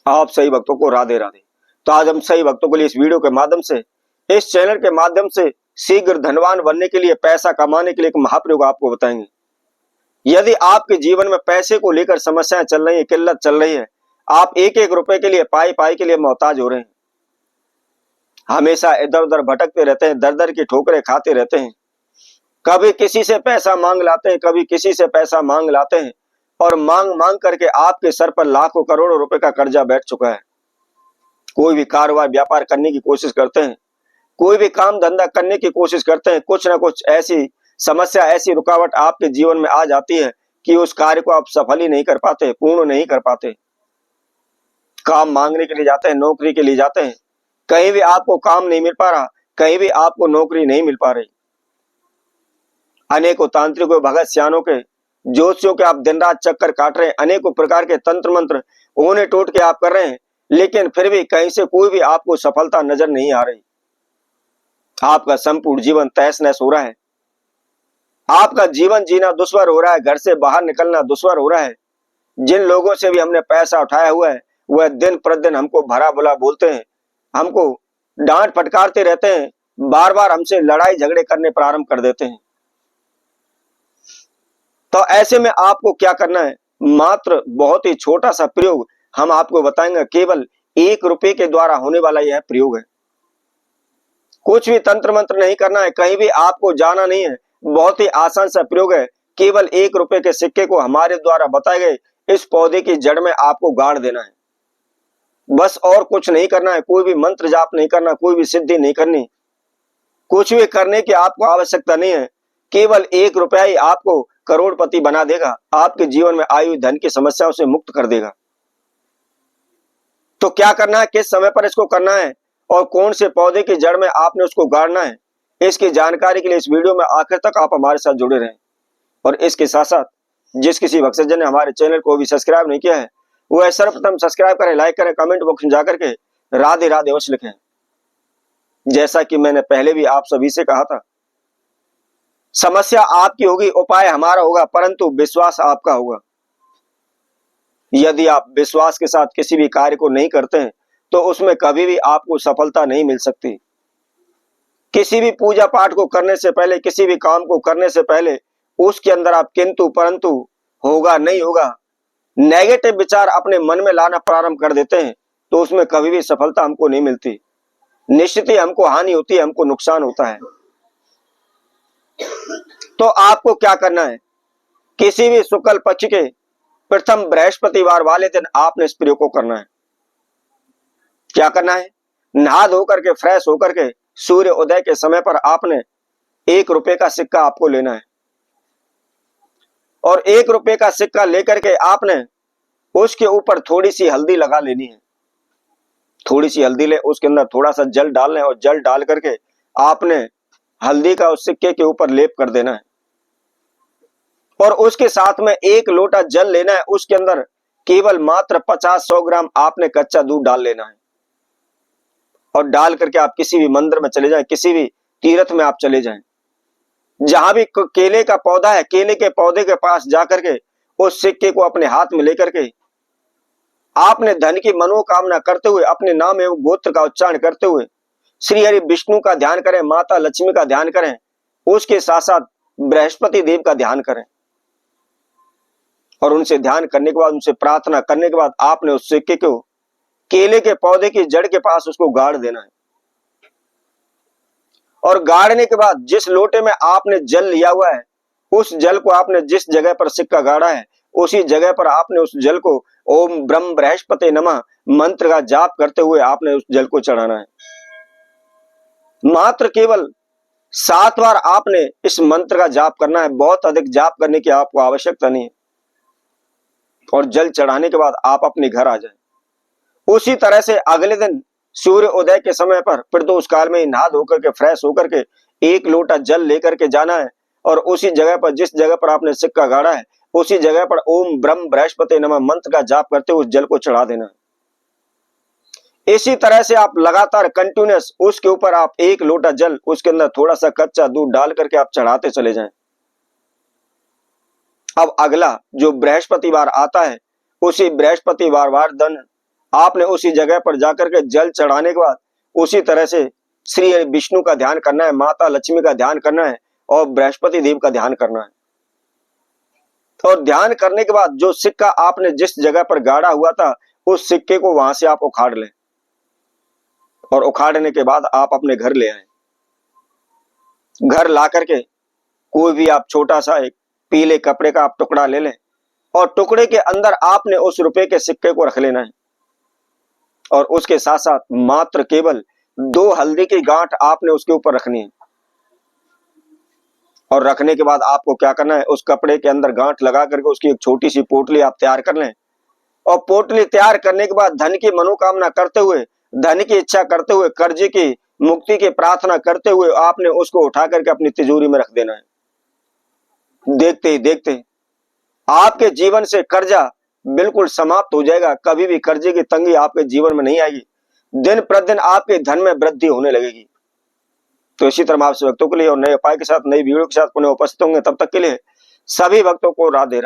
आप सही भक्तों को राधे राधे। तो आज हम सही भक्तों के लिए इस वीडियो के माध्यम से, इस चैनल के माध्यम से शीघ्र धनवान बनने के लिए, पैसा कमाने के लिए एक महाप्रयोग आपको बताएंगे। यदि आपके जीवन में पैसे को लेकर समस्याएं चल रही है, किल्लत चल रही है, आप एक एक रुपए के लिए, पाई पाई के लिए मोहताज हो रहे हैं, हमेशा इधर उधर भटकते रहते हैं, दर दर की ठोकरें खाते रहते हैं, कभी किसी से पैसा मांग लाते हैं, कभी किसी से पैसा मांग लाते हैं, और मांग मांग करके आपके सर पर लाखों करोड़ों रुपए का कर्जा बैठ चुका है। कोई भी कारोबार व्यापार करने की कोशिश करते हैं, कोई भी काम धंधा करने की कोशिश करते हैं, कुछ ना कुछ ऐसी समस्या, ऐसी रुकावट आपके जीवन में आ जाती है कि उस कार्य को आप सफल ही नहीं कर पाते, पूर्ण नहीं कर पाते। काम मांगने के लिए जाते हैं, नौकरी के लिए जाते हैं, कहीं भी आपको काम नहीं मिल पा रहा, कहीं भी आपको नौकरी नहीं मिल पा रही। अनेकों तांत्रिकों, भगत सियानों के, ज्योतिषियों के आप दिन रात चक्कर काट रहे हैं, अनेकों प्रकार के तंत्र मंत्र ओने टोट के आप कर रहे हैं, लेकिन फिर भी कहीं से कोई भी आपको सफलता नजर नहीं आ रही। आपका संपूर्ण जीवन तहस नहस हो रहा है, आपका जीवन जीना दुश्वार हो रहा है, घर से बाहर निकलना दुश्वार हो रहा है। जिन लोगों से भी हमने पैसा उठाया हुआ है, वह दिन प्रतिदिन हमको भला बुरा बोलते हैं, हमको डांट फटकारते रहते हैं, बार बार हमसे लड़ाई झगड़े करने प्रारंभ कर देते हैं। तो ऐसे में आपको क्या करना है, मात्र बहुत ही छोटा सा प्रयोग हम आपको बताएंगे। केवल 1 रुपए के द्वारा होने वाला यह प्रयोग है। कुछ भी तंत्र मंत्र नहीं करना है, कहीं भी आपको जाना नहीं है, बहुत ही आसान सा प्रयोग है। केवल 1 रुपए के सिक्के को हमारे द्वारा बताए गए इस पौधे की जड़ में आपको गाड़ देना है, बस और कुछ नहीं करना है। कोई भी मंत्र जाप नहीं करना, कोई भी सिद्धि नहीं करनी, कुछ भी करने की आपको आवश्यकता नहीं है। केवल 1 रुपया ही आपको करोड़पति बना देगा, आपके जीवन में आई हुई धन की समस्याओं से मुक्त कर देगा। तो क्या करना है, किस समय पर इसको करना है, और कौन से पौधे की जड़ में आपने उसको गाड़ना है, इसकी जानकारी के लिए इस वीडियो में आखिर तक आप हमारे साथ जुड़े रहें। और इसके साथ साथ जिस किसी भक्तजन ने हमारे चैनल को भी सब्सक्राइब नहीं किया है, वह सर्वप्रथम सब्सक्राइब करें, लाइक करें, कमेंट बॉक्स में जाकर के राधे राधे अवश्य लिखें। जैसा कि मैंने पहले भी आप सभी से कहा था, समस्या आपकी होगी, उपाय हमारा होगा, परंतु विश्वास आपका होगा। यदि आप विश्वास के साथ किसी भी कार्य को नहीं करते हैं, तो उसमें कभी भी आपको सफलता नहीं मिल सकती। किसी भी पूजा पाठ को करने से पहले, किसी भी काम को करने से पहले उसके अंदर आप किंतु परंतु, होगा नहीं होगा, नेगेटिव विचार अपने मन में लाना प्रारंभ कर देते हैं, तो उसमें कभी भी सफलता हमको नहीं मिलती। निश्चित ही हमको हानि होती है, हमको नुकसान होता है। तो आपको क्या करना है, किसी भी शुक्ल पक्ष के प्रथम बृहस्पतिवार वाले दिन आपने इस प्रयोग को करना है। क्या करना है, नहा धोकर के, फ्रेश होकर के, सूर्य उदय के समय पर आपने 1 रुपए का सिक्का आपको लेना है, और 1 रुपए का सिक्का लेकर के आपने उसके ऊपर थोड़ी सी हल्दी लगा लेनी है। थोड़ी सी हल्दी ले, उसके अंदर थोड़ा सा जल डालना है, और जल डाल करके आपने हल्दी का उस सिक्के के ऊपर लेप कर देना है। और उसके साथ में 1 लोटा जल लेना है, उसके अंदर केवल मात्र 50-100 ग्राम आपने कच्चा दूध डाल लेना है, और डाल करके आप किसी भी मंदिर में चले जाएं, किसी भी तीर्थ में आप चले जाएं, जहां भी केले का पौधा है, केले के पौधे के पास जाकर के उस सिक्के को अपने हाथ में लेकर के आपने धन की मनोकामना करते हुए, अपने नाम एवं गोत्र का उच्चारण करते हुए श्री हरि विष्णु का ध्यान करें, माता लक्ष्मी का ध्यान करें, उसके साथ साथ बृहस्पति देव का ध्यान करें। और उनसे ध्यान करने के बाद, उनसे प्रार्थना करने के बाद आपने उस सिक्के को केले के पौधे की जड़ के पास उसको गाड़ देना है। और गाड़ने के बाद जिस लोटे में आपने जल लिया हुआ है, उस जल को आपने जिस जगह पर सिक्का गाड़ा है, उसी जगह पर आपने उस जल को ओम ब्रह्म बृहस्पति नमः मंत्र का जाप करते हुए आपने उस जल को चढ़ाना है। मात्र केवल 7 बार आपने इस मंत्र का जाप करना है, बहुत अधिक जाप करने की आपको आवश्यकता नहीं है। और जल चढ़ाने के बाद आप अपने घर आ जाएं। उसी तरह से अगले दिन सूर्य उदय के समय पर प्रदोष काल में नहा धोकर के, फ्रेश होकर के 1 लोटा जल लेकर के जाना है, और उसी जगह पर, जिस जगह पर आपने सिक्का गाड़ा है, उसी जगह पर ओम ब्रह्म बृहस्पति नमः मंत्र का जाप करते हुए उस जल को चढ़ा देना है। इसी तरह से आप लगातार कंटिन्यूअस उसके ऊपर आप 1 लोटा जल, उसके अंदर थोड़ा सा कच्चा दूध डाल करके आप चढ़ाते चले जाएं। अब अगला जो बृहस्पतिवार आता है, उसी बृहस्पतिवार दिन आपने उसी जगह पर जाकर के जल चढ़ाने के बाद उसी तरह से श्री विष्णु का ध्यान करना है, माता लक्ष्मी का ध्यान करना है और बृहस्पति देव का ध्यान करना है। और ध्यान करने के बाद जो सिक्का आपने जिस जगह पर गाड़ा हुआ था उस सिक्के को वहां से आप उखाड़ लें और उखाड़ने के बाद आप अपने घर ले आए। घर ला करके कोई भी आप छोटा सा एक पीले कपड़े का आप टुकड़ा ले लें और टुकड़े के अंदर आपने उस रुपए के सिक्के को रख लेना है और उसके साथ साथ मात्र केवल 2 हल्दी की गांठ आपने उसके ऊपर रखनी है। और रखने के बाद आपको क्या करना है, उस कपड़े के अंदर गांठ लगा करके उसकी एक छोटी सी पोटली आप तैयार कर लें और पोटली तैयार करने के बाद धन की मनोकामना करते हुए, धन की इच्छा करते हुए, कर्ज की मुक्ति की प्रार्थना करते हुए आपने उसको उठा करके अपनी तिजोरी में रख देना है। देखते ही देखते आपके जीवन से कर्जा बिल्कुल समाप्त हो जाएगा। कभी भी कर्जे की तंगी आपके जीवन में नहीं आएगी। दिन प्रतिदिन आपके धन में वृद्धि होने लगेगी। तो इसी तरह आपसे भक्तों के लिए और नए उपाय के साथ, नई वीडियो के साथ पुनः उपस्थित होंगे। तब तक के लिए सभी भक्तों को राधे राधे।